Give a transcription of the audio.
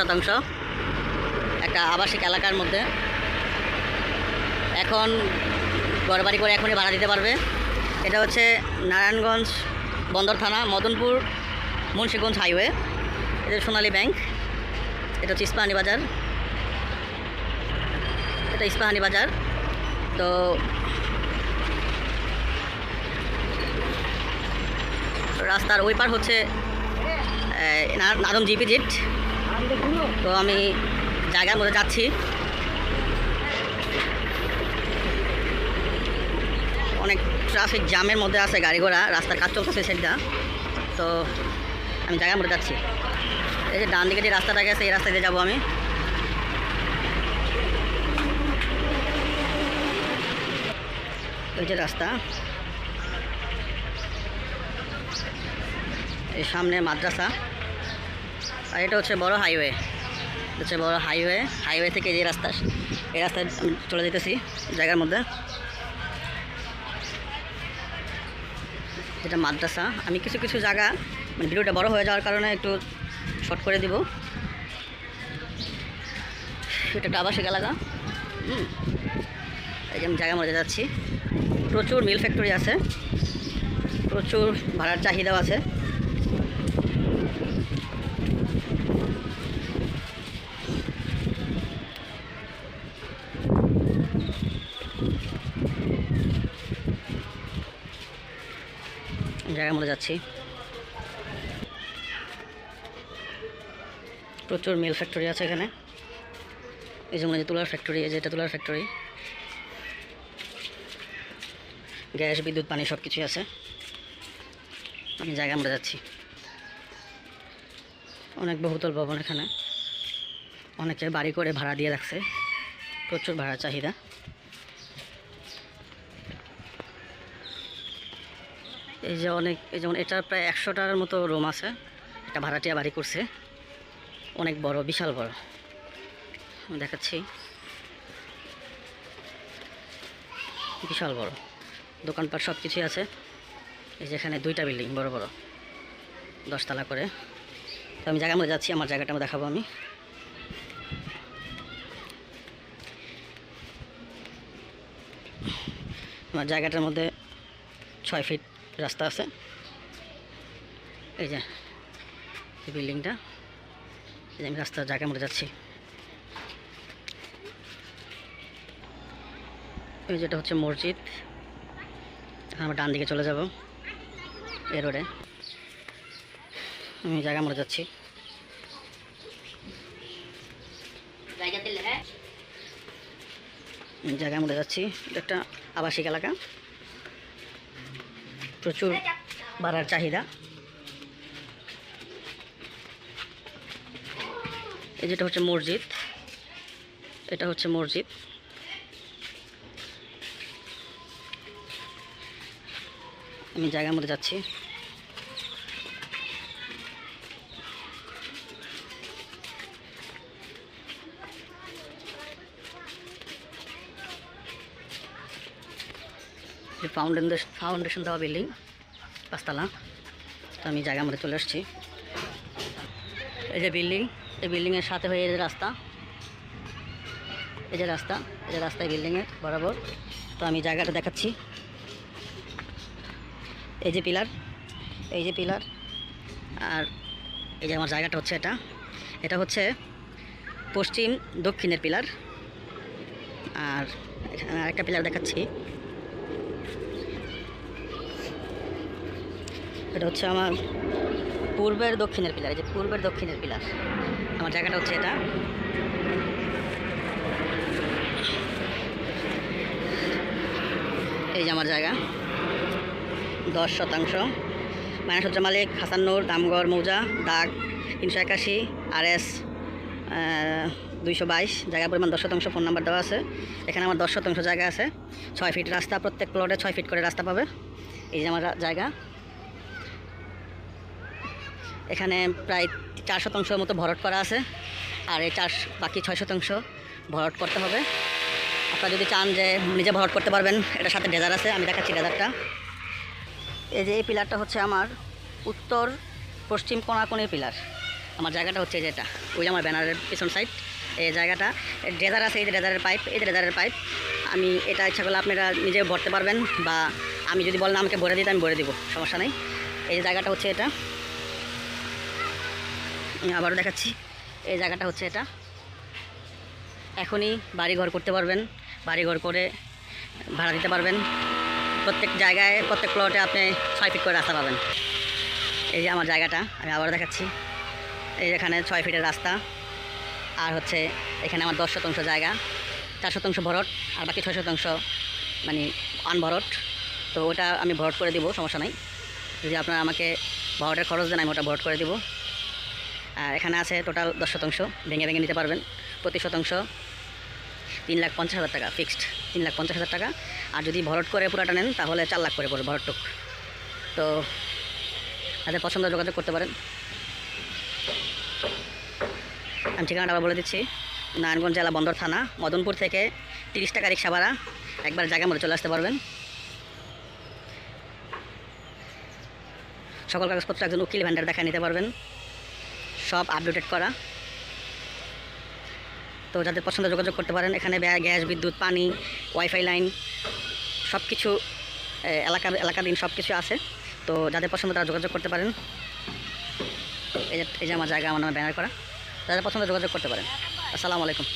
শতাংশ একটা আবাসিক এলাকার মধ্যে। এখন ঘরবাড়ি করে এখনই ভাড়া দিতে পারবে। এটা হচ্ছে নারায়ণগঞ্জ বন্দর থানা, মদনপুর মুন্সিগঞ্জ হাইওয়ে। এটা সোনালী ব্যাংক। এটা হচ্ছে ইস্পাহানি বাজার। এটা ইস্পাহানি বাজার। তো রাস্তার ওই পার হচ্ছে নাদম জিপিজেড। তো আমি জায়গার মধ্যে যাচ্ছি। অনেক ট্রাফিক জ্যামের মধ্যে আছে গাড়ি ঘোড়া, রাস্তার কাজ চলতেছে সেটা। তো আমি জায়গার মধ্যে যাচ্ছি। এই যে ডান দিকে যে রাস্তাটা গেছে এই রাস্তা দিয়ে যাবো আমি। এই যে রাস্তা, এই সামনে মাদ্রাসা। আর এটা হচ্ছে বড় হাইওয়ে। হচ্ছে বড় হাইওয়ে। হাইওয়ে থেকে যে রাস্তা, এই রাস্তায় চলে যেতেছি জায়গার মধ্যে। যেটা মাদ্রাসা। আমি কিছু কিছু জায়গা মানে ভিডিওটা বড় হয়ে যাওয়ার কারণে একটু শর্ট করে দিব। এটা একটা আবাসিক এলাকা। এই যে আমি জায়গার মধ্যে যাচ্ছি। প্রচুর মিল ফ্যাক্টরি আছে, প্রচুর ভাড়ার চাহিদাও আছে। জায়গার মধ্যে যাচ্ছি। প্রচুর মিল ফ্যাক্টরি আছে এখানে। এই যেমন তুলার ফ্যাক্টরি, এই যে এটা তুলার ফ্যাক্টরি। গ্যাস, বিদ্যুৎ, পানি সব কিছুই আছে। আমি জায়গায় আমরা যাচ্ছি। অনেক বহুতল ভবন এখানে। অনেকে বাড়ি করে ভাড়া দিয়ে রাখছে। প্রচুর ভাড়ার চাহিদা। এই যে অনেক, এই যেমন এটার প্রায় 100টার মতো রুম আছে। একটা ভাড়াটিয়া বাড়ি করছে, অনেক বড়, বিশাল বড়। আমি দেখাচ্ছি, বিশাল বড়। দোকানপাট সব কিছুই আছে। এই যেখানে 2টা বিল্ডিং বড় বড়, 10 তলা করে। তো আমি জায়গার মধ্যে যাচ্ছি, আমার জায়গাটা দেখাবো আমি। আমার জায়গাটার মধ্যে 6 ফিট রাস্তা আছে। এই যে এই বিল্ডিংটা, এই যে আমি রাস্তার জায়গার মধ্যে যাচ্ছি। এই যেটা হচ্ছে মসজিদ। এখন আমরা ডান দিকে চলে যাব এই রোডে। আমি জায়গার মধ্যে যাচ্ছি। জায়গার মধ্যে যাচ্ছি। এটা একটা আবাসিক এলাকা, প্রচুর ভাড়ার চাহিদা। এই যেটা হচ্ছে মসজিদ। এটা হচ্ছে মসজিদ। আমি জায়গার মধ্যে যাচ্ছি। ফাউন্ডেশন দেওয়া বিল্ডিং, 5 তলা। তো আমি জায়গার মধ্যে চলে আসছি। এই যে বিল্ডিং, এই বিল্ডিংয়ের সাথে হয়ে এই যে রাস্তা, এই যে রাস্তা, এই যে রাস্তায় বিল্ডিংয়ের বরাবর। তো আমি জায়গাটা দেখাচ্ছি। এই যে পিলার, এই যে পিলার। আর এই যে আমার জায়গাটা হচ্ছে এটা। এটা হচ্ছে পশ্চিম দক্ষিণের পিলার। আর এখানে আরেকটা পিলার দেখাচ্ছি। এটা হচ্ছে আমার পূর্বের দক্ষিণের পিলার। এই যে পূর্বের দক্ষিণের পিলার। আমার জায়গাটা হচ্ছে এটা। এই যে আমার জায়গা, 10 শতাংশ। মাইনাসুজ্জা মালিক, হাসান নূর, দামগড় মৌজা, দাগ 381, RS 222। জায়গার পরিমাণ 10 শতাংশ। ফোন নাম্বার দেওয়া আছে। এখানে আমার 10 শতাংশ জায়গা আছে। 6 ফিট রাস্তা, প্রত্যেক প্লটে 6 ফিট করে রাস্তা পাবে। এই যে আমার জায়গা। এখানে প্রায় 4 শতাংশ মতো ভরাট করা আছে। আর এই বাকি 6 শতাংশ ভরাট করতে হবে। আপনারা যদি চান যে নিজে ভরাট করতে পারবেন। এটার সাথে ডেজার আছে, আমি দেখাচ্ছি ডেজারটা। এই যে এই পিলারটা হচ্ছে আমার উত্তর পশ্চিম কোণাকোণের পিলার। আমার জায়গাটা হচ্ছে যেটা ওই যে আমার ব্যানারের পিছন সাইড এই জায়গাটা ড্রেজার আছে, এই যে ড্রেজারের পাইপ, এই যে ড্রেজারের পাইপ। আমি এটা ইচ্ছা করলে আপনারা নিজে ভরতে পারবেন, বা আমি যদি বলেন আমাকে ভরে দিতে আমি ভরে দিব, সমস্যা নেই। এই যে জায়গাটা হচ্ছে এটা, আবারও দেখাচ্ছি। এই জায়গাটা হচ্ছে এটা। এখনই বাড়িঘর করতে পারবেন, বাড়িঘর করে ভাড়া দিতে পারবেন। প্রত্যেক জায়গায় প্রত্যেক প্লটে আপনি 6 ফিট করে রাস্তা পাবেন। এই যে আমার জায়গাটা আমি আবারও দেখাচ্ছি। এই যেখানে 6 ফিটের রাস্তা, আর হচ্ছে এখানে আমার 10 শতাংশ জায়গা, 4 শতাংশ ভরট, আর বাকি 6 শতাংশ মানে আনভরট। তো ওটা আমি ভরট করে দিব, সমস্যা নাই। যদি আপনারা আমাকে ভরটের খরচ দেন আমি ওটা ভরট করে দিব। আর এখানে আছে টোটাল 10 শতাংশ, ভেঙে ভেঙে নিতে পারবেন। প্রতি শতাংশ 3,50,000 টাকা ফিক্সড, 3,50,000 টাকা। আর যদি ভরট করে পুরাটা নেন তাহলে 4 লাখ করে পড়বে ভরটুক। তো তাদের পছন্দ যোগাযোগ করতে পারেন। আমি ঠিকানাটা আবার বলে দিচ্ছি, নারায়ণগঞ্জ জেলা বন্দর থানা, মদনপুর থেকে 30 টাকা রিক্সা ভাড়া, একবার জায়গা মতো চলে আসতে পারবেন। সকল কাগজপত্র একজন উকিল ভ্যান্ডার দেখা নিতে পারবেন, সব আপডেটেড করা। তো যাদের পছন্দ যোগাযোগ করতে পারেন। এখানে গ্যাস, বিদ্যুৎ, পানি, ওয়াইফাই লাইন সব কিছু এলাকাধীন সব কিছু আছে। তো যাদের পছন্দ তারা যোগাযোগ করতে পারেন। এই যে আমার জায়গা, আমার নামে ব্যানার করা, যাদের পছন্দ যোগাযোগ করতে পারেন। আসসালামু আলাইকুম।